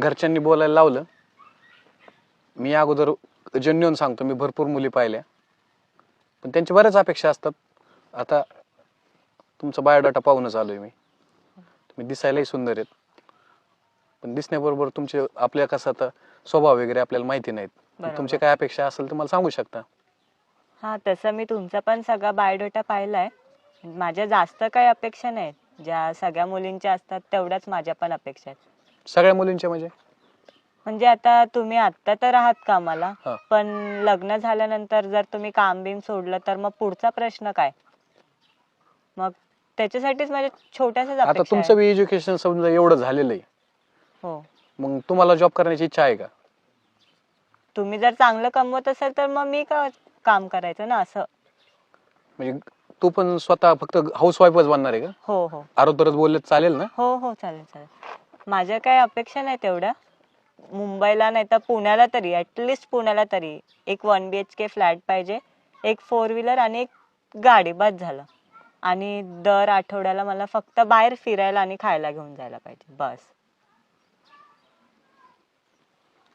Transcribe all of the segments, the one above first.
घरच्यांनी बोलायला लावलं. मी अगोदर जेन्युइन सांगतो, मी भरपूर मुली पाहिल्या, पण त्यांच्या बऱ्याच अपेक्षा असतात. आता तुमचा बायोडाटा पाहूनच आलोय मी. तुम्ही दिसायलाही सुंदर आहेत, पण दिसण्याबरोबर तुमचे आपल्या कसं आता स्वभाव वगैरे आपल्याला माहिती नाहीत. तुमचे काय अपेक्षा असेल तर मला सांगू शकता. हा, तसं मी तुमचा पण सगळा बायोडाटा पाहिलाय. माझ्या जास्त काही अपेक्षा नाहीत. ज्या सगळ्या मुलींच्या असतात तेवढ्याच माझ्या पण अपेक्षा आहेत. सगळ्या मुलींच्या म्हणजे आता तुम्ही आत्ता तर आहात कामाला, हा. पण लग्न झाल्यानंतर जर तुम्ही काम बिम सोडलं तर मग पुढचा प्रश्न काय? मग त्याच्यासाठीच माझ्या छोट्याशाच आता अपेक्षा तुमचं आहे. बी एज्युकेशन समजा एवढं झालेलं आहे, हो, मग तुम्हाला जॉब करण्याची इच्छा आहे का? तुम्ही जर चांगलं कमवत असाल तर मग मी का काम करायचं ना असं. म्हणजे तू पण स्वतः फक्त हाऊस वाईफच बनणार आहे का? हो हो आरोग्यात बोलले चालेल ना? हो हो, चालेल चालेल. माझ्या काही अपेक्षा नाही तेवढ्या. मुंबईला नाही तर पुण्याला तरी, ऍटलिस्ट पुण्याला तरी एक 1 BHK फ्लॅट पाहिजे, एक 4 व्हीलर आणि एक गाडी, बस झालं. आणि दर आठवड्याला मला फक्त बाहेर फिरायला आणि खायला घेऊन जायला पाहिजे, बस.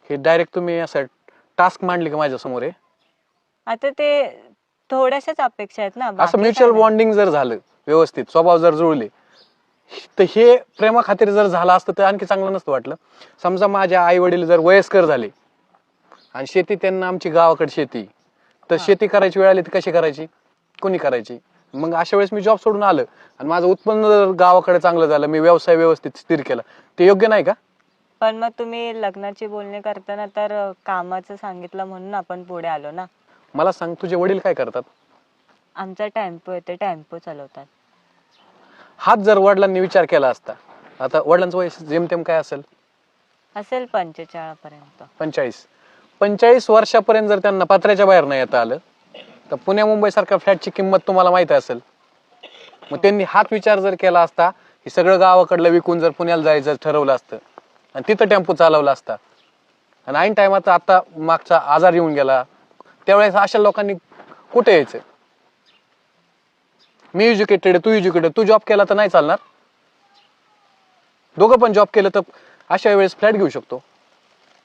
हे डायरेक्ट तुम्ही असं टास्क मांडली का माझ्या समोर आहे? आता ते थोड्याशाच अपेक्षा आहेत ना, असं बाकी म्युच्युअल काय नाही. बॉन्डिंग जर झालं, व्यवस्थित स्वभाव जर जुळले, तर हे प्रेमा खातीर जर झालं असतं तर आणखी चांगलं नसतं वाटलं. समजा माझ्या आई वडील जर वयस्कर झाले आणि शेती त्यांना, आमची गावाकडे शेती, तर शेती करायची वेळ आली तर कशी करायची, कोणी करायची? मग अशा वेळेस मी जॉब सोडून आलं आणि माझं उत्पन्न जर गावाकडे चांगलं झालं, मी व्यवसाय व्यवस्थित स्थिर केला, ते योग्य नाही का? पण मग तुम्ही लग्नाची बोलणी करताना तर कामाचं सांगितलं म्हणून आपण पुढे आलो ना. मला सांग, तुझे वडील काय करतात? आमचा टेम्पो येते, टेम्पो चालवतात. हाच जर वडिलांनी विचार केला असता, आता वडिलांचं वय जेमतेम काय असेल? असेल 45 पर्यंत. 45 वर्षापर्यंत जर त्यांना पत्र्याच्या बाहेर नाही येता आलं, तर पुण्या मुंबई सारख्या फ्लॅटची किंमत तुम्हाला माहिती असेल. मग त्यांनी हाच विचार जर केला असता, हे सगळं गावाकडलं विकून जर पुण्याला जायचं ठरवलं असतं आणि तिथं टेम्पो चालवला असता, आणि ऐन टायमात आता मागचा आजार येऊन गेला, त्यावेळेस अशा लोकांनी कुठे यायचं? मी एज्युकेटेड, तू एज्युकेटेड, तू जॉब केला तर नाही चालणार. दोघं पण जॉब केलं तर अशा वेळेस फ्लॅट घेऊ शकतो,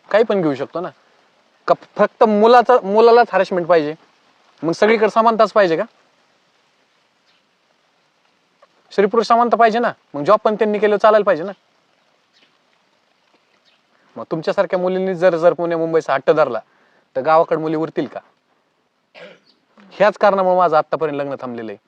काही पण घेऊ शकतो ना. का फक्त मुलालाच हॅरेसमेंट पाहिजे? मग सगळीकडे समानताच पाहिजे का? स्त्री पुरुष समानता पाहिजे ना. मग जॉब पण त्यांनी केलं चालायला पाहिजे ना. मग तुमच्यासारख्या मुलींनी जर जर पुणे मुंबईचा हट्ट धरला तर गावाकडे मुली उरतील का? ह्याच कारणामुळे माझं आतापर्यंत लग्न थांबलेलं आहे.